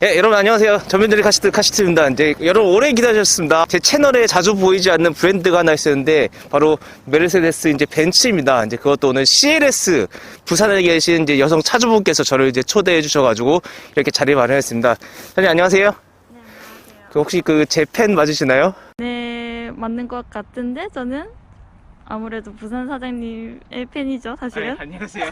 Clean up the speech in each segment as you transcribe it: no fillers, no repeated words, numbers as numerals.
예, 여러분 안녕하세요. 전면들의 카시트입니다. 이제 여러분 오래 기다리셨습니다. 제 채널에 자주 보이지 않는 브랜드가 하나 있었는데 바로 메르세데스 이제 벤츠입니다. 이제 그것도 오늘 CLS 부산에 계신 이제 여성 차주분께서 저를 이제 초대해 주셔가지고 이렇게 자리 마련했습니다. 사장님 안녕하세요. 네, 안녕하세요. 혹시 제 팬 맞으시나요? 네, 맞는 것 같은데 저는 아무래도 부산 사장님의 팬이죠, 사실은. 안녕하세요.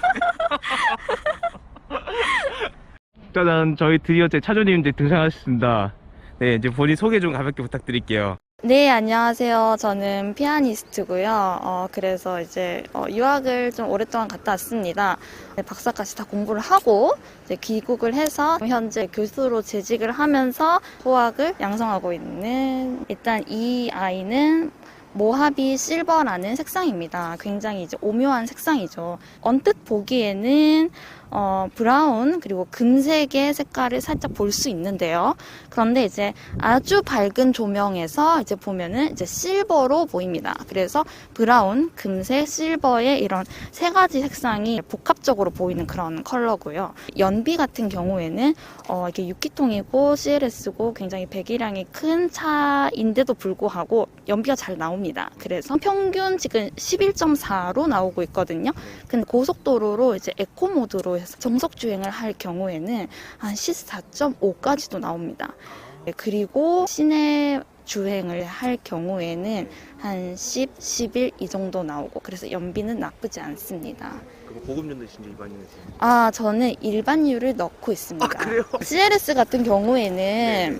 일단은 저희 드디어 제 차주님 이제 등장하셨습니다. 네, 이제 본인 소개 좀 가볍게 부탁드릴게요. 네, 안녕하세요. 저는 피아니스트고요. 그래서 이제 유학을 좀 오랫동안 갔다 왔습니다. 네, 박사까지 다 공부를 하고 이제 귀국을 해서 현재 교수로 재직을 하면서 소학을 양성하고 있는, 일단 이 아이는 모하비 실버라는 색상입니다. 굉장히 이제 오묘한 색상이죠. 언뜻 보기에는 브라운 그리고 금색의 색깔을 살짝 볼 수 있는데요. 그런데 이제 아주 밝은 조명에서 이제 보면은 이제 실버로 보입니다. 그래서 브라운, 금색, 실버의 이런 세 가지 색상이 복합적으로 보이는 그런 컬러고요. 연비 같은 경우에는 이게 6기통이고 CLS고 굉장히 배기량이 큰 차인데도 불구하고 연비가 잘 나옵니다. 그래서 평균 지금 11.4로 나오고 있거든요. 근데 고속도로로 이제 에코 모드로 해서 정속 주행을 할 경우에는 한 14.5까지도 나옵니다. 그리고 시내 주행을 할 경우에는 한 10, 11 이 정도 나오고, 그래서 연비는 나쁘지 않습니다. 그럼 고급연도신지 일반연도신지? 저는 일반유를 넣고 있습니다. 그래요? CLS 같은 경우에는 네.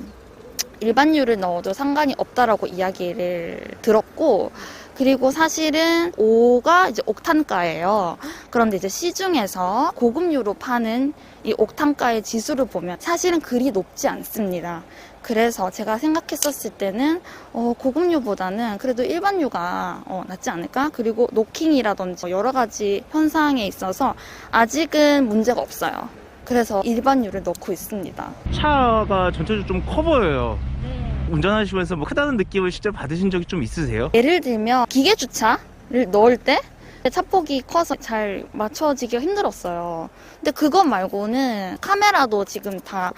일반유를 넣어도 상관이 없다라고 이야기를 들었고, 그리고 사실은 5가 이제 옥탄가예요. 그런데 이제 시중에서 고급유로 파는 이 옥탄가의 지수를 보면 사실은 그리 높지 않습니다. 그래서 제가 생각했었을 때는 고급유보다는 그래도 일반유가 낫지 않을까? 그리고 노킹이라든지 여러 가지 현상에 있어서 아직은 문제가 없어요. 그래서 일반유를 넣고 있습니다. 차가 전체적으로 좀 커 보여요. 운전하시면서 뭐 크다는 느낌을 실제로 받으신 적이 좀 있으세요? 예를 들면 기계 주차를 넣을 때 차폭이 커서 잘 맞춰지기가 힘들었어요. 근데 그것 말고는 카메라도 지금 다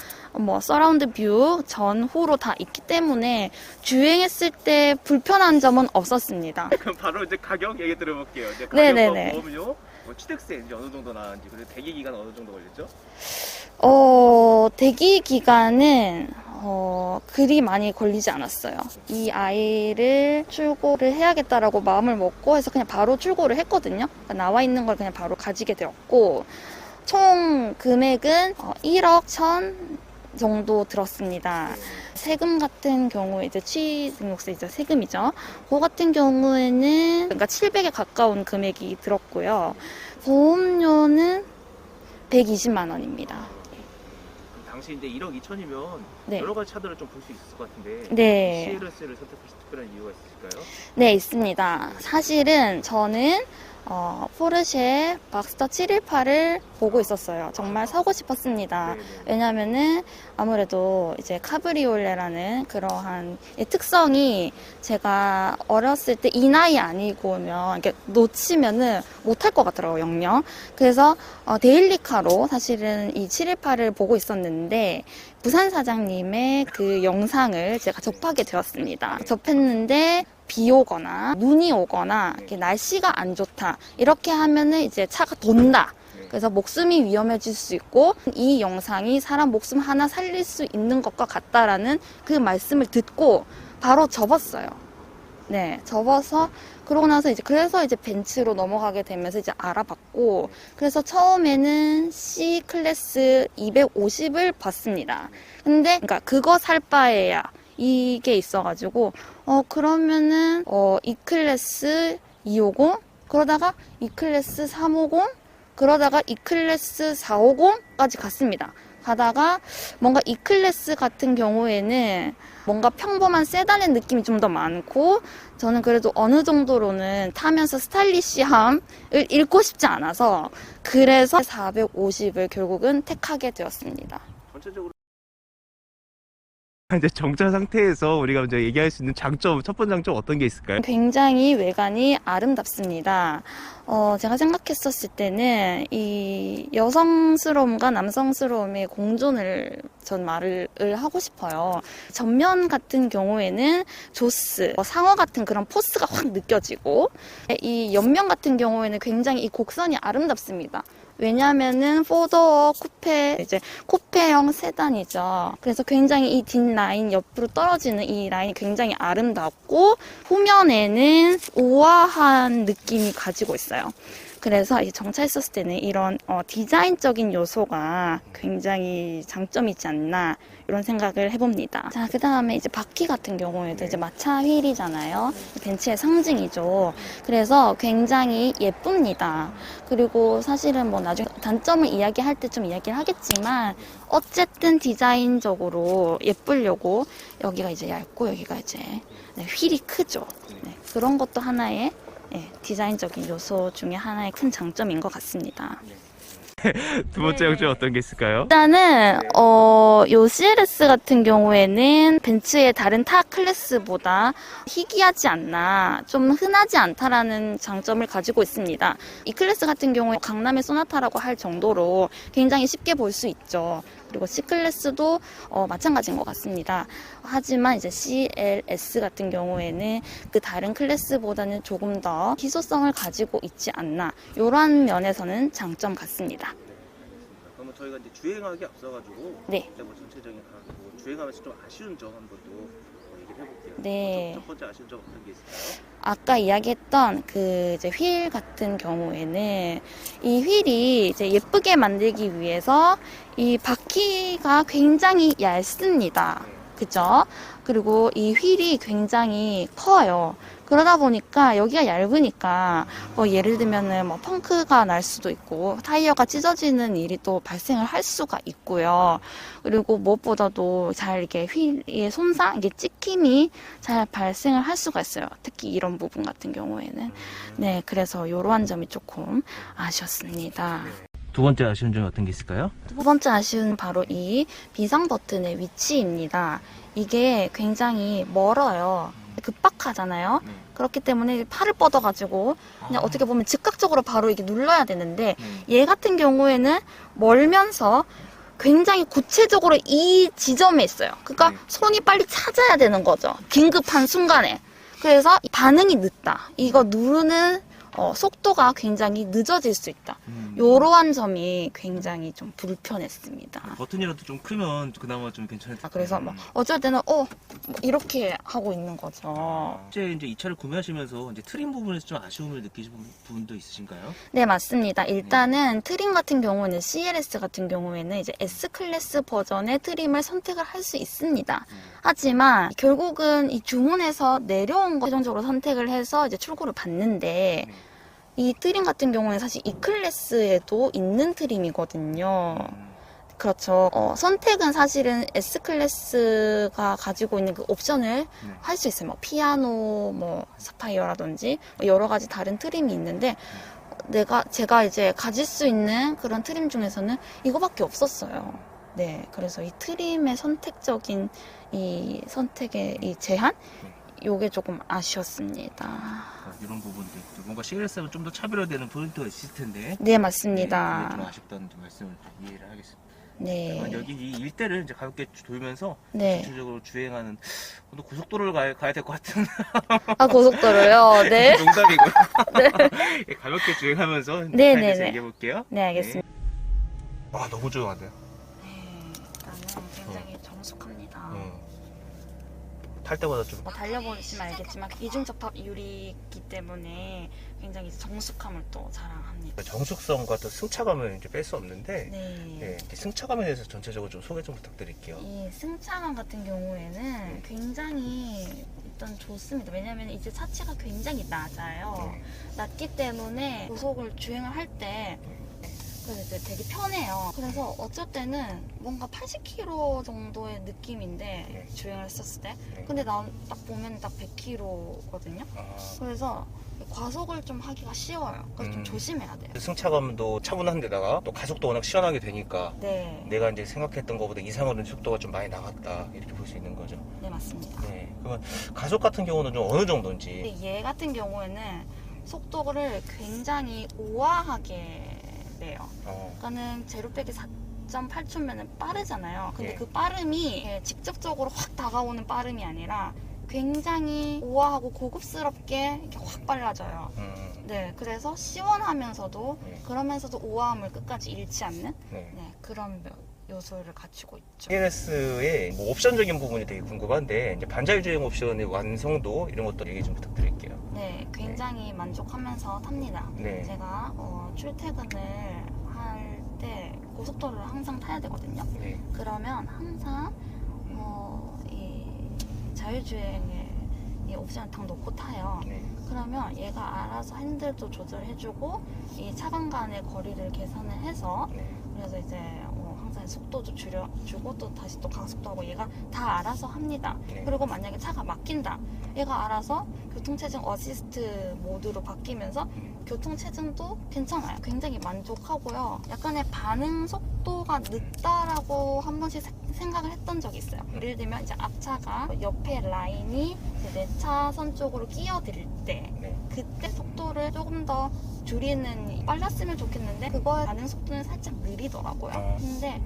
서라운드 뷰 전후로 다 있기 때문에 주행했을 때 불편한 점은 없었습니다. 그럼 바로 이제 가격 얘기 들어볼게요. 이제 네네네. 보험료, 취득세 이제 어느 정도 나왔는지, 그리고 대기 기간 어느 정도 걸렸죠? 대기 기간은 그리 많이 걸리지 않았어요. 이 아이를 출고를 해야겠다라고 마음을 먹고 해서 그냥 바로 출고를 했거든요. 그러니까 나와 있는 걸 그냥 바로 가지게 되었고, 총 금액은 1억 1천 정도 들었습니다. 세금 같은 경우에 이제 취등록세 이제 세금이죠. 그거 같은 경우에는 그러니까 700에 가까운 금액이 들었고요. 보험료는 120만 원입니다. 당시 이제 1억 2천이면 네. 여러 가지 차들을 좀 볼 수 있을 것 같은데 네. CLS를 선택하신 특별한 이유가 있으실까요? 네, 있습니다. 사실은 저는 포르쉐 박스터 718을 보고 있었어요. 정말 사고 싶었습니다. 네네. 왜냐면은 아무래도 이제 카브리올레라는 그러한 이 특성이 제가 어렸을 때 이 나이 아니고면 이렇게 놓치면은 못할 것 같더라고요, 영영. 그래서 데일리카로 사실은 이 718을 보고 있었는데 부산 사장님의 그 영상을 제가 접하게 되었습니다. 접했는데 비 오거나 눈이 오거나 이렇게 날씨가 안 좋다 이렇게 하면은 이제 차가 돈다. 그래서 목숨이 위험해질 수 있고 이 영상이 사람 목숨 하나 살릴 수 있는 것과 같다라는 그 말씀을 듣고 바로 접었어요. 네, 접어서 그러고 나서 그래서 벤츠로 넘어가게 되면서 이제 알아봤고, 그래서 처음에는 C 클래스 250을 봤습니다. 근데 그러니까 그거 살 바에야 이게 있어가지고 그러면은 E 클래스 250 그러다가 E 클래스 350 그러다가 E 클래스 450까지 갔습니다. 가다가 뭔가 E 클래스 같은 경우에는 뭔가 평범한 세단의 느낌이 좀 더 많고, 저는 그래도 어느 정도로는 타면서 스타일리시함을 잃고 싶지 않아서 그래서 450을 결국은 택하게 되었습니다. 전체적으로 이제 정차 상태에서 우리가 이제 얘기할 수 있는 장점, 첫 번째 장점 어떤 게 있을까요? 굉장히 외관이 아름답습니다. 제가 생각했었을 때는 이 여성스러움과 남성스러움의 공존을 전 말을 하고 싶어요. 전면 같은 경우에는 조스, 상어 같은 그런 포스가 확 느껴지고, 이 옆면 같은 경우에는 굉장히 이 곡선이 아름답습니다. 왜냐면은 포도어 쿠페, 이제 쿠페형 세단이죠. 그래서 굉장히 이 뒷라인 옆으로 떨어지는 이 라인이 굉장히 아름답고, 후면에는 우아한 느낌이 가지고 있어요. 그래서 이 정차했었을 때는 이런 디자인적인 요소가 굉장히 장점이 있지 않나 이런 생각을 해봅니다. 자, 그 다음에 이제 바퀴 같은 경우에도 이제 마차 휠이잖아요. 벤츠의 상징이죠. 그래서 굉장히 예쁩니다. 그리고 사실은 뭐 나중에 단점을 이야기할 때 좀 이야기를 하겠지만 어쨌든 디자인적으로 예쁘려고 여기가 이제 얇고 여기가 이제 휠이 크죠. 네, 그런 것도 하나의 디자인적인 요소 중에 하나의 큰 장점인 것 같습니다. 두 번째 장점 어떤 게 있을까요? 일단은 요 CLS 같은 경우에는 벤츠의 다른 타 클래스보다 희귀하지 않나, 좀 흔하지 않다라는 장점을 가지고 있습니다. 이 클래스 같은 경우에 강남의 소나타라고 할 정도로 굉장히 쉽게 볼 수 있죠. 그리고 C클래스도 마찬가지인 것 같습니다. 하지만 이제 CLS 같은 경우에는 그 다른 클래스보다는 조금 더 희소성을 가지고 있지 않나, 이런 면에서는 장점 같습니다. 그러면 저희가 이제 주행하기 앞서가지고 네. 뭐 전체적인 가지고 주행하면서 좀 아쉬운 점 한 번 더 얘기를 해볼게요. 네. 첫 번째 아쉬운 점 어떤 게 있을까요? 아까 이야기했던 그 이제 휠 같은 경우에는 이 휠이 이제 예쁘게 만들기 위해서 이 바퀴가 굉장히 얇습니다. 그죠? 그리고 이 휠이 굉장히 커요. 그러다 보니까 여기가 얇으니까 예를 들면은 뭐 펑크가 날 수도 있고 타이어가 찢어지는 일이 또 발생을 할 수가 있고요. 그리고 무엇보다도 잘 이렇게 휠의 손상, 이게 찍힘이 잘 발생을 할 수가 있어요. 특히 이런 부분 같은 경우에는. 네, 그래서 이러한 점이 조금 아쉬웠습니다. 두 번째 아쉬운 점이 어떤 게 있을까요? 두 번째 아쉬운 바로 이 비상 버튼의 위치입니다. 이게 굉장히 멀어요. 급박하잖아요. 그렇기 때문에 팔을 뻗어가지고 그냥 어떻게 보면 즉각적으로 바로 이게 눌러야 되는데 얘 같은 경우에는 멀면서 굉장히 구체적으로 이 지점에 있어요. 그러니까 손이 빨리 찾아야 되는 거죠. 긴급한 순간에. 그래서 반응이 늦다. 이거 누르는 속도가 굉장히 늦어질 수 있다. 이러한 점이 굉장히 좀 불편했습니다. 버튼이라도 좀 크면 그나마 좀 괜찮을 텐데. 그래서 뭐 어쩔 때는 뭐 이렇게 하고 있는 거죠. 실제 이제 이 차를 구매하시면서 이제 트림 부분에서 좀 아쉬움을 느끼신 부분도 있으신가요? 네, 맞습니다. 일단은 트림 같은 경우는 CLS 같은 경우에는 이제 S클래스 버전의 트림을 선택을 할 수 있습니다. 하지만 결국은 이 주문에서 내려온 거 최종적으로 선택을 해서 이제 출고를 받는데 이 트림 같은 경우는 사실 E클래스에도 있는 트림이거든요. 그렇죠. 선택은 사실은 S클래스가 가지고 있는 그 옵션을 할 수 있어요. 뭐 피아노, 뭐 사파이어라든지 여러 가지 다른 트림이 있는데 제가 이제 가질 수 있는 그런 트림 중에서는 이거밖에 없었어요. 네, 그래서 이 트림의 선택적인 이 선택의 이 제한? 요게 조금 아쉬웠습니다. 이런 부분들 뭔가 CLS하면 좀 더 차별화되는 포인트가 있을 텐데. 네, 맞습니다. 네, 좀 아쉽다는 좀 말씀을 좀 이해를 하겠습니다. 네. 여기 이 일대를 이제 가볍게 돌면서 네. 전체적으로 주행하는 또 고속도로를 가야 될 것 같은 아, 고속도로요? 네. 농담이고요. 네. 가볍게 주행하면서 네, 네, 네. 얘기해 볼게요. 네, 알겠습니다. 아 너무 조용하네요. 네, 나는 굉장히 정숙합니다. 탈 때마다 좀 달려보시면 알겠지만 이중접합 유리이기 때문에 굉장히 정숙함을 또 자랑합니다. 정숙성과 또 승차감을 이제 뺄 수 없는데 네. 이제 승차감에 대해서 전체적으로 좀 소개 좀 부탁드릴게요. 이 승차감 같은 경우에는 굉장히 일단 좋습니다. 왜냐하면 이제 차체가 굉장히 낮아요. 낮기 때문에 고속을 주행을 할 때 그래서 이제 되게 편해요. 그래서 어쩔 때는 뭔가 80km 정도의 느낌인데 네. 주행을 했었을 때. 네. 근데 나 딱 보면 딱 100km거든요. 그래서 과속을 좀 하기가 쉬워요. 그래서 좀 조심해야 돼요. 승차감도 차분한 데다가 또 가속도 워낙 시원하게 되니까 네, 내가 이제 생각했던 것보다 이상으로는 속도가 좀 많이 나갔다 이렇게 볼 수 있는 거죠. 네 맞습니다. 네. 그러면 가속 같은 경우는 좀 어느 정도인지. 근데 얘 같은 경우에는 속도를 굉장히 우아하게 내요. 그러니까는 제로백이 4.8초면은 빠르잖아요. 근데 네. 그 빠름이 직접적으로 확 다가오는 빠름이 아니라 굉장히 우아하고 고급스럽게 이렇게 확 빨라져요. 네, 그래서 시원하면서도 네. 그러면서도 우아함을 끝까지 잃지 않는 네. 네, 그런 요소를 갖추고 있죠. CLS의 뭐 옵션적인 부분이 되게 궁금한데 이제 반자율주행 옵션의 완성도 이런 것들 얘기 좀 부탁드릴게요. 네, 굉장히 만족하면서 탑니다. 네. 제가 출퇴근을 할 때 고속도로를 항상 타야 되거든요. 네. 그러면 항상 이 자율주행의 이 옵션을 딱 놓고 타요. 네. 그러면 얘가 알아서 핸들도 조절해주고 이 차간 간의 거리를 계산을 해서 네. 그래서 이제 항상 속도도 줄여주고 또 다시 또 가속도 하고 얘가 다 알아서 합니다. 네. 그리고 만약에 차가 막힌다. 얘가 알아서 교통체증 어시스트 모드로 바뀌면서 교통체증도 괜찮아요. 굉장히 만족하고요. 약간의 반응 속도가 늦다라고 한 번씩 생각을 했던 적이 있어요. 예를 들면 이제 앞차가 옆에 라인이 내 차선 쪽으로 끼어들 때 네. 그때 속도를 조금 더 줄이는 빨랐으면 좋겠는데 그거의 반응 속도는 살짝 느리더라고요. 근데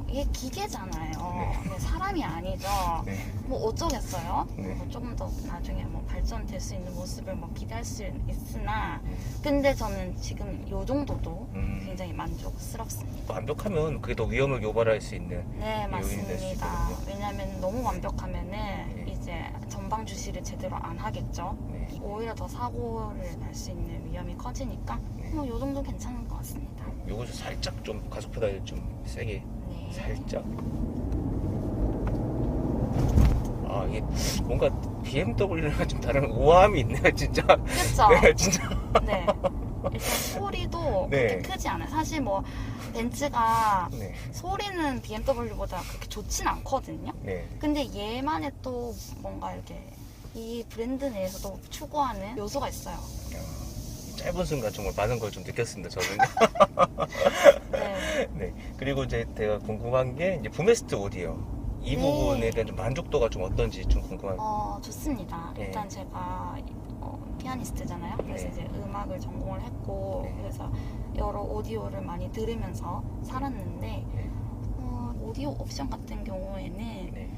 이게 기계잖아요. 네. 근데 사람이 아니죠. 네. 뭐 어쩌겠어요. 네. 뭐 조금 더 나중에 뭐 발전될 수 있는 모습을 뭐 기대할 수 있으나 근데 저는 지금 요 정도도 굉장히 만족스럽습니다. 완벽하면 그게 더 위험을 유발할 수 있는 네, 요인이 될 수 맞습니다. 있거든요. 왜냐하면 너무 완벽하면은 이제 전방 주시를 제대로 안 하겠죠. 네. 오히려 더 사고를 날 수 있는 위험이 커지니까 네. 뭐 요 정도 괜찮은 것 같습니다. 요거 살짝 좀 가속 페달 좀 세게 네. 살짝. 아 이게 뭔가 BMW랑 좀 다른 우아함이 있네요 진짜. 그렇죠? 네 진짜. 네. 일단 소리도 네. 그렇게 크지 않아요. 사실 뭐 벤츠가 네. 소리는 BMW보다 그렇게 좋진 않거든요. 네. 근데 얘만의 또 뭔가 이렇게 이 브랜드 내에서도 추구하는 요소가 있어요. 짧은 순간 정말 많은 걸 좀 느꼈습니다 저는. 네. 네. 그리고 이제 제가 궁금한 게 이제 부메스트 오디오 이 네. 부분에 대한 좀 만족도가 좀 어떤지 좀 궁금합니다. 좋습니다. 네. 일단 제가 피아니스트잖아요. 그래서 네. 이제 음악을 전공을 했고 네. 그래서 여러 오디오를 많이 들으면서 살았는데 네. 오디오 옵션 같은 경우에는 네.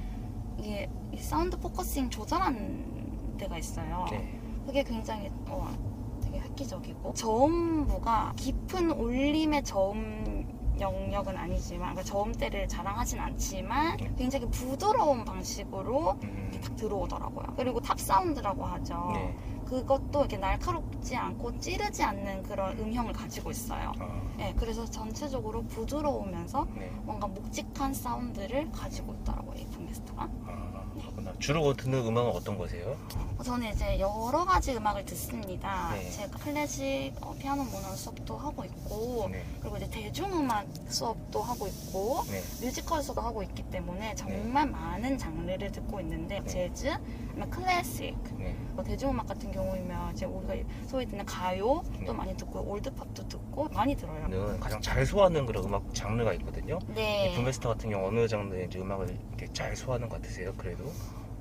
이게 이 사운드 포커싱 조절하는 데가 있어요. 네. 그게 굉장히 되게 획기적이고 저음부가 깊은 울림의 저음 영역은 아니지만 그러니까 저음대를 자랑하진 않지만 굉장히 부드러운 방식으로 이렇게 딱 들어오더라고요. 그리고 탑 사운드라고 하죠. 네. 그것도 이렇게 날카롭지 않고 찌르지 않는 그런 음형을 가지고 있어요. 네, 그래서 전체적으로 부드러우면서 네. 뭔가 묵직한 사운드를 가지고 있더라고요, 이 부메스트가. 그렇구나. 주로 듣는 음악은 어떤 거세요? 저는 이제 여러 가지 음악을 듣습니다. 네. 제가 클래식 피아노 문헌 수업도 하고 있고 네. 그리고 이제 대중음악 수업도 하고 있고 네. 뮤지컬 수업도 하고 있기 때문에 정말 많은 장르를 듣고 있는데 재즈, 아니면 클래식, 네. 뭐 대중음악 같은 경우이면 이제 우리가 소위 듣는 가요도 네. 많이 듣고 올드팝도 듣고 많이 들어요. 는 가장 잘 소화하는 그런 음악 장르가 있거든요. 네. 이 부메스터 같은 경우 어느 장르의 이제 음악을 이렇게 잘 소화하는 것 같으세요? 그래도?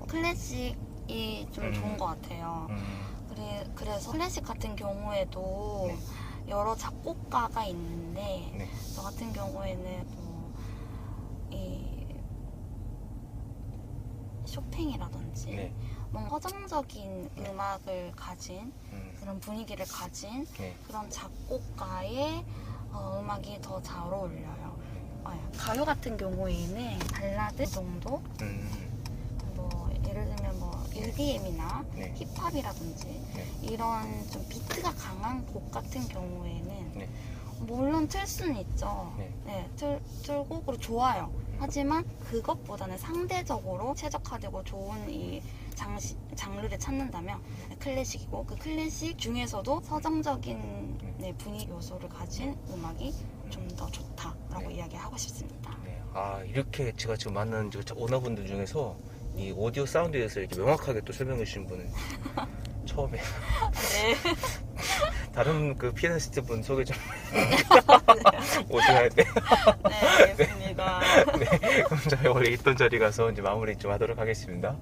클래식이 좀 좋은 것 같아요. 그래서 클래식 같은 경우에도 네. 여러 작곡가가 있는데 네. 저 같은 경우에는 이 쇼팽이라든지 네. 뭔가 서정적인 음악을 가진 그런 분위기를 가진 네. 그런 작곡가의 음악이 더 잘 어울려요. 가요 같은 경우에는 발라드 정도? 뭐 예를 들면 뭐 EDM이나 네. 힙합이라든지 네. 이런 좀 비트가 강한 곡 같은 경우에는 네. 물론 틀 수는 있죠. 네. 네, 틀고 그리고 좋아요. 하지만 그것보다는 상대적으로 최적화되고 좋은 이 장르를 찾는다면 클래식이고 그 클래식 중에서도 서정적인 네, 분위기 요소를 가진 음악이 좀 더 좋다라고 이야기하고 싶습니다. 네. 아, 이렇게 제가 지금 만난 오너분들 중에서 이 오디오 사운드에 대해서 이렇게 명확하게 또 설명해 주신 분은 처음에 네. 다른 그 피아니스트 분 소개 좀 오셔야 돼. 네, 알겠습니다. 네, 그럼 저희 원래 있던 자리 가서 이제 마무리 좀 하도록 하겠습니다.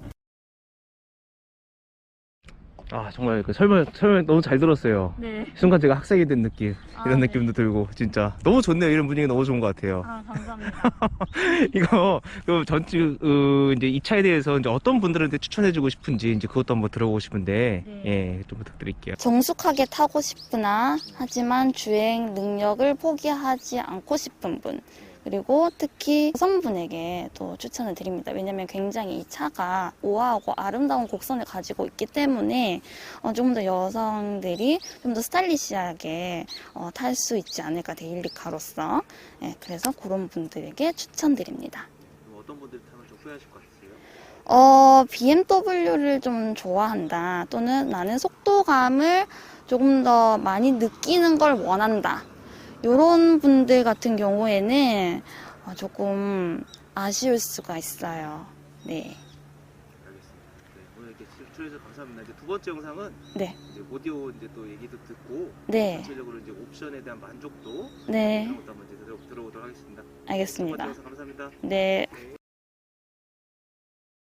아, 정말 그 설명 너무 잘 들었어요. 네. 순간 제가 학생이 된 느낌, 이런 네. 느낌도 들고, 진짜 너무 좋네요. 이런 분위기 너무 좋은 것 같아요. 아, 감사합니다. 이거, 이제 이 차에 대해서 이제 어떤 분들한테 추천해주고 싶은지, 이제 그것도 한번 들어보고 싶은데, 네. 예, 좀 부탁드릴게요. 정숙하게 타고 싶으나 하지만 주행 능력을 포기하지 않고 싶은 분, 그리고 특히 여성분에게 또 추천을 드립니다. 왜냐면 굉장히 이 차가 우아하고 아름다운 곡선을 가지고 있기 때문에 좀 더 여성들이 좀 더 스타일리시하게 탈 수 있지 않을까, 데일리카로서. 예, 그래서 그런 분들에게 추천드립니다. 어떤 분들이 타면 좀 후회하실 것 같으세요? BMW를 좀 좋아한다, 또는 나는 속도감을 조금 더 많이 느끼는 걸 원한다, 이런 분들 같은 경우에는 조금 아쉬울 수가 있어요. 네. 알겠습니다. 네, 오늘 이렇게 출연해주셔서 감사합니다. 이제 두 번째 영상은 네. 이제 오디오 이제 또 얘기도 듣고 네. 전체적으로 이제 옵션에 대한 만족도 네. 이런 것도 한번 이제 들어보도록 하겠습니다. 첫 번째 알겠습니다. 영상 감사합니다. 네. 네.